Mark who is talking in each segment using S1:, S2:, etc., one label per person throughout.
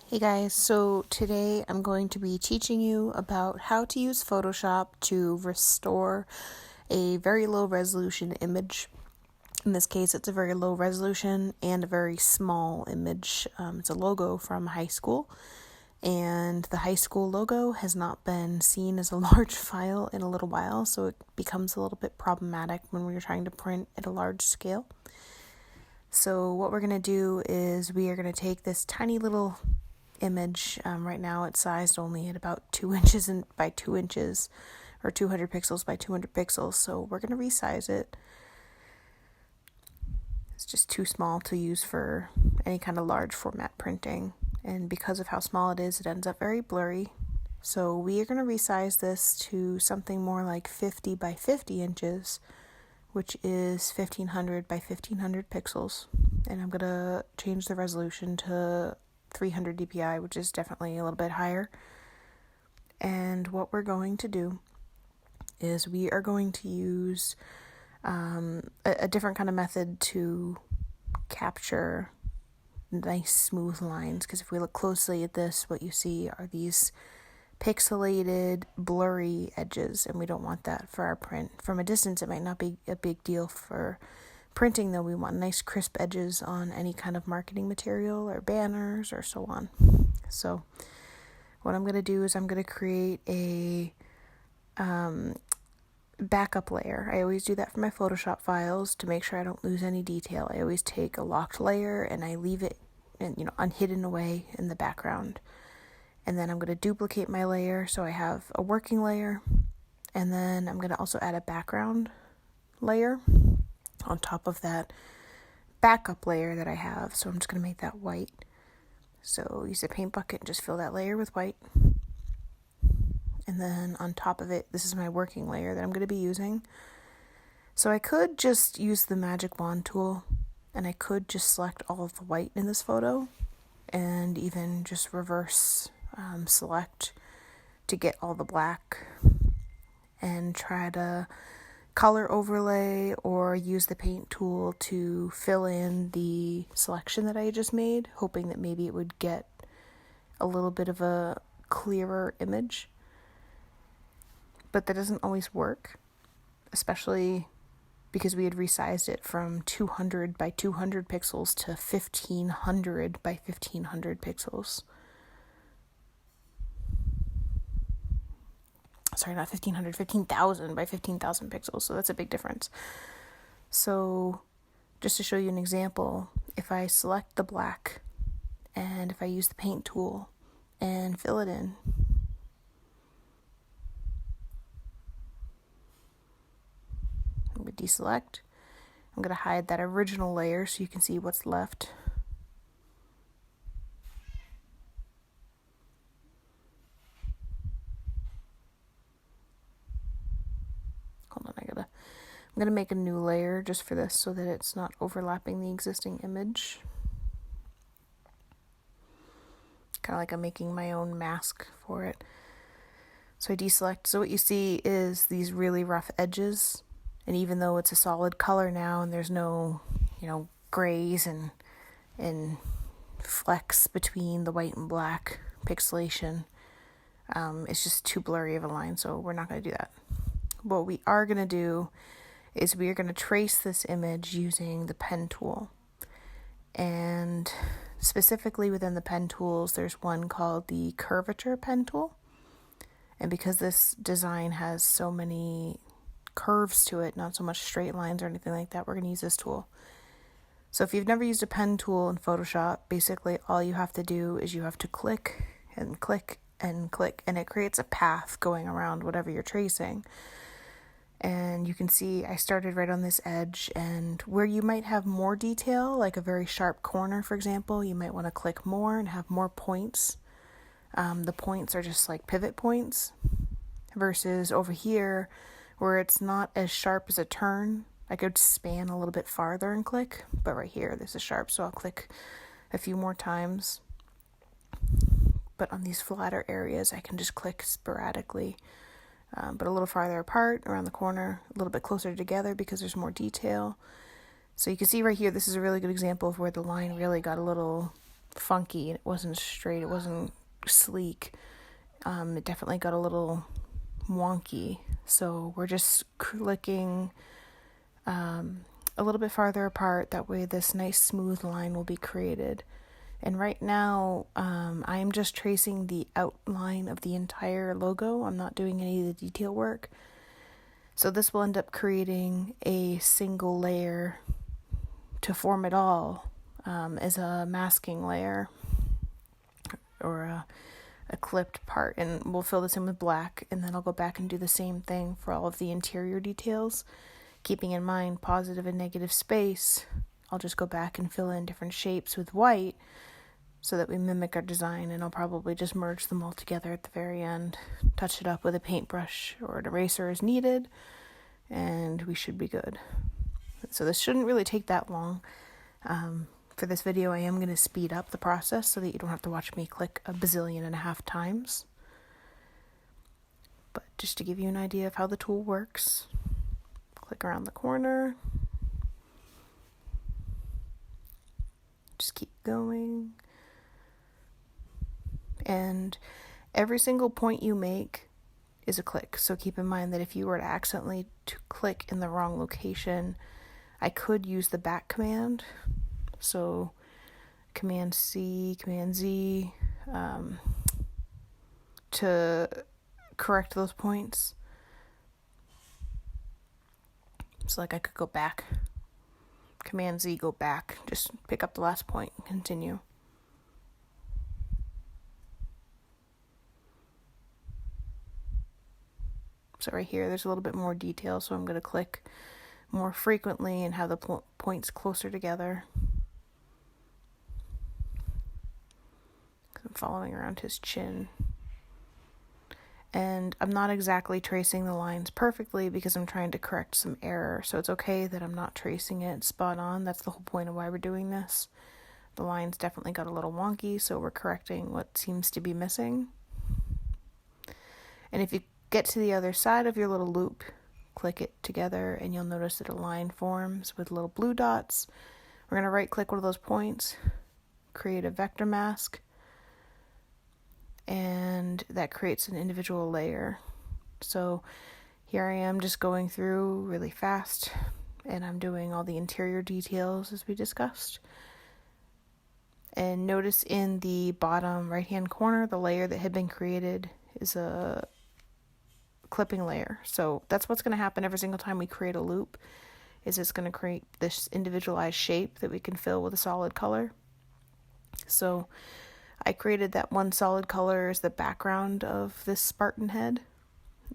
S1: Hey guys, so today I'm going to be teaching you about how to use Photoshop to restore a very low resolution image. In this case, it's a very low resolution and a very small image. It's a logo from high school, and the high school logo has not been seen as a large file in a little while, so it becomes a little bit problematic when we're trying to print at a large scale. So what we're going to do is we are going to take this tiny little image. Right now it's sized only at about 2 inches by 2 inches, or 200 pixels by 200 pixels. So we're going to resize it. It's just too small to use for any kind of large format printing. And because of how small it is, it ends up very blurry. So we are going to resize this to something more like 50 by 50 inches, which is 1500 by 1500 pixels. And I'm going to change the resolution to 300 dpi, which is definitely a little bit higher. And what we're going to do is we are going to use a different kind of method to capture nice smooth lines, because if we look closely at this, what you see are these pixelated, blurry edges, and we don't want that for our print. From a distance, it might not be a big deal for printing, though. We want nice crisp edges on any kind of marketing material or banners or so on. So what I'm going to do is I'm going to create a backup layer. I always do that for my Photoshop files to make sure I don't lose any detail. I always take a locked layer and I leave it unhidden away in the background. And then I'm going to duplicate my layer so I have a working layer. And then I'm going to also add a background layer on top of that backup layer that I have. So I'm just going to make that white. So use a paint bucket and just fill that layer with white. And then on top of it, this is my working layer that I'm going to be using. So I could just use the magic wand tool, and I could just select all of the white in this photo and even just reverse select to get all the black, and try to color overlay or use the paint tool to fill in the selection that I just made, hoping that maybe it would get a little bit of a clearer image. But that doesn't always work, especially because we had resized it from 200 by 200 pixels to 1500 by 1500 pixels. Sorry, not 1500, 15,000 by 15,000 pixels. So that's a big difference. So just to show you an example, if I select the black and if I use the paint tool and fill it in, I'm going to deselect. I'm going to hide that original layer so you can see what's left. Hold on, I'm going to make a new layer just for this so that it's not overlapping the existing image. Kind of like I'm making my own mask for it. So I deselect. So what you see is these really rough edges. And even though it's a solid color now and there's no, grays and flecks between the white and black pixelation, it's just too blurry of a line, so we're not going to do that. What we are going to do is we are going to trace this image using the pen tool. And specifically within the pen tools, there's one called the Curvature pen tool. And because this design has so many curves to it, not so much straight lines or anything like that, we're going to use this tool. So if you've never used a pen tool in Photoshop, basically all you have to do is you have to click and click and click, and it creates a path going around whatever you're tracing. And you can see I started right on this edge, and where you might have more detail, like a very sharp corner, for example, you might want to click more and have more points. The points are just like pivot points, versus over here, where it's not as sharp as a turn. I could span a little bit farther and click, but right here, this is sharp, so I'll click a few more times. But on these flatter areas, I can just click sporadically, but a little farther apart, around the corner, a little bit closer together because there's more detail. So you can see right here, this is a really good example of where the line really got a little funky. It wasn't straight. It wasn't sleek. It definitely got a little wonky. So we're just clicking a little bit farther apart. That way this nice smooth line will be created. And right now, I am just tracing the outline of the entire logo. I'm not doing any of the detail work. So this will end up creating a single layer to form it all as a masking layer or a clipped part. And we'll fill this in with black, and then I'll go back and do the same thing for all of the interior details. Keeping in mind positive and negative space, I'll just go back and fill in different shapes with white so that we mimic our design, and I'll probably just merge them all together at the very end, touch it up with a paintbrush or an eraser as needed, and we should be good. So this shouldn't really take that long. For this video, I am going to speed up the process so that you don't have to watch me click 1.5 billion times. But just to give you an idea of how the tool works, click around the corner, just keep going. And every single point you make is a click. So keep in mind that if you were to accidentally click in the wrong location, I could use the back command. So Command C, Command Z, to correct those points. So like I could go back, Command Z, go back, just pick up the last point and continue. So right here, there's a little bit more detail, so I'm going to click more frequently and have the points closer together. I'm following around his chin. And I'm not exactly tracing the lines perfectly because I'm trying to correct some error. So it's okay that I'm not tracing it spot on. That's the whole point of why we're doing this. The lines definitely got a little wonky, so we're correcting what seems to be missing. And if you get to the other side of your little loop, click it together, and you'll notice that a line forms with little blue dots. We're going to right click one of those points, create a vector mask, and that creates an individual layer. So here I am just going through really fast, and I'm doing all the interior details as we discussed. And notice in the bottom right hand corner, the layer that had been created is a clipping layer. So that's what's going to happen every single time we create a loop, is it's going to create this individualized shape that we can fill with a solid color. So I created that one solid color as the background of this Spartan head,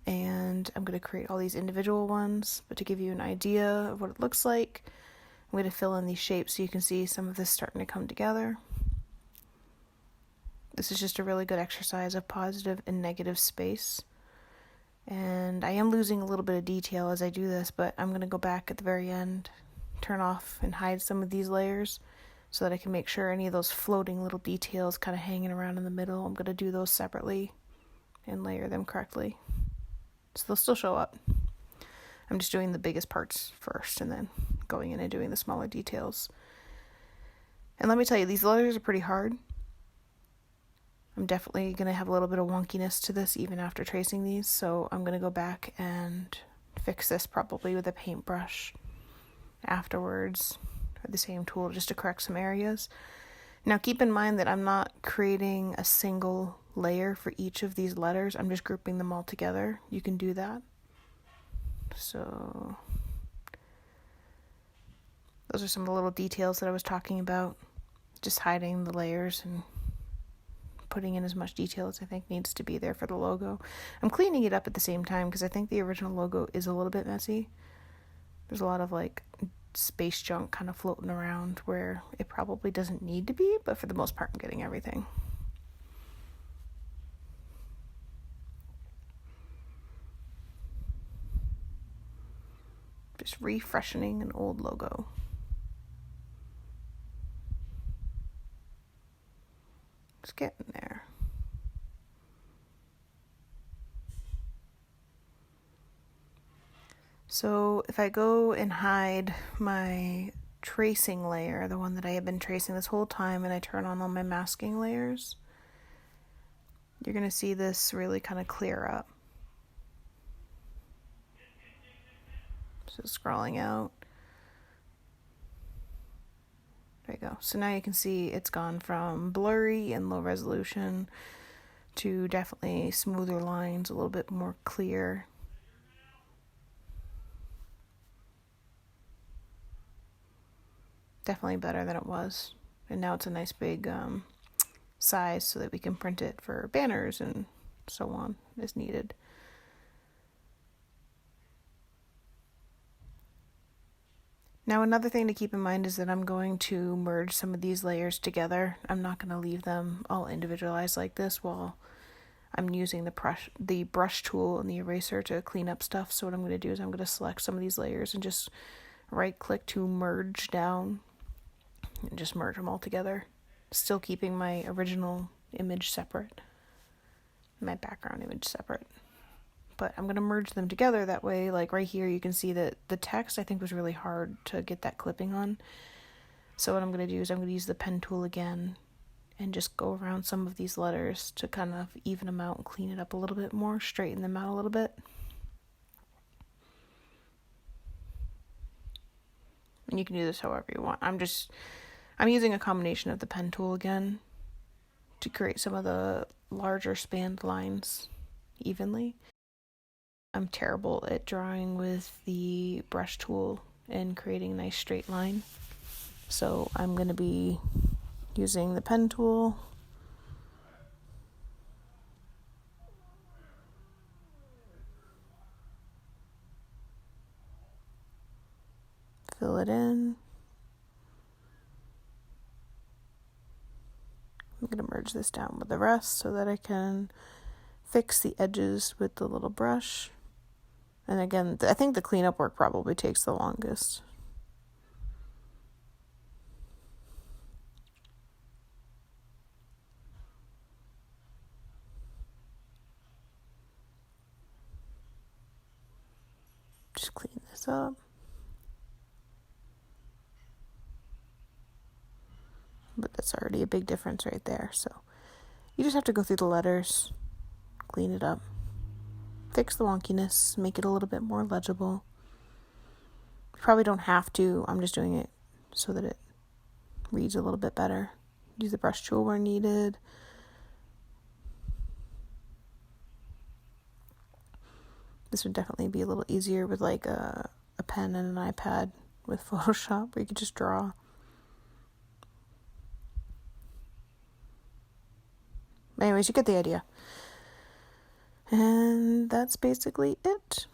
S1: and I'm going to create all these individual ones. But to give you an idea of what it looks like, I'm going to fill in these shapes so you can see some of this starting to come together. This is just a really good exercise of positive and negative space. And I am losing a little bit of detail as I do this, but I'm going to go back at the very end, turn off and hide some of these layers so that I can make sure any of those floating little details kind of hanging around in the middle, I'm going to do those separately and layer them correctly. So they'll still show up. I'm just doing the biggest parts first and then going in and doing the smaller details. And let me tell you, these layers are pretty hard. I'm definitely going to have a little bit of wonkiness to this even after tracing these, so I'm going to go back and fix this probably with a paintbrush afterwards, or the same tool just to correct some areas. Now keep in mind that I'm not creating a single layer for each of these letters, I'm just grouping them all together. You can do that. So those are some of the little details that I was talking about, just hiding the layers and putting in as much detail as I think needs to be there for the logo. I'm cleaning it up at the same time because I think the original logo is a little bit messy. There's a lot of like space junk kind of floating around where it probably doesn't need to be, but for the most part I'm getting everything. Just refreshing an old logo. It's getting there. So if I go and hide my tracing layer, the one that I have been tracing this whole time, and I turn on all my masking layers, you're going to see this really kind of clear up. So scrolling out. There you go. So now you can see it's gone from blurry and low resolution to definitely smoother lines, a little bit more clear. Definitely better than it was. And now it's a nice big size so that we can print it for banners and so on as needed. Now another thing to keep in mind is that I'm going to merge some of these layers together. I'm not going to leave them all individualized like this while I'm using the brush tool and the eraser to clean up stuff. So what I'm going to do is I'm going to select some of these layers and just right click to merge down and just merge them all together. Still keeping my original image separate, my background image separate. But I'm going to merge them together that way. Like right here, you can see that the text I think was really hard to get that clipping on. So what I'm going to do is I'm going to use the pen tool again and just go around some of these letters to kind of even them out and clean it up a little bit more, straighten them out a little bit. And you can do this however you want. I'm using a combination of the pen tool again to create some of the larger spanned lines evenly. I'm terrible at drawing with the brush tool and creating a nice straight line. So I'm going to be using the pen tool. Fill it in. I'm going to merge this down with the rest so that I can fix the edges with the little brush. And again, I think the cleanup work probably takes the longest. Just clean this up. But that's already a big difference right there. So you just have to go through the letters, clean it up, fix the wonkiness, make it a little bit more legible. You probably don't have to. I'm just doing it so that it reads a little bit better. Use the brush tool where needed. This would definitely be a little easier with like a pen and an iPad with Photoshop where you could just draw. Anyways, you get the idea. And that's basically it.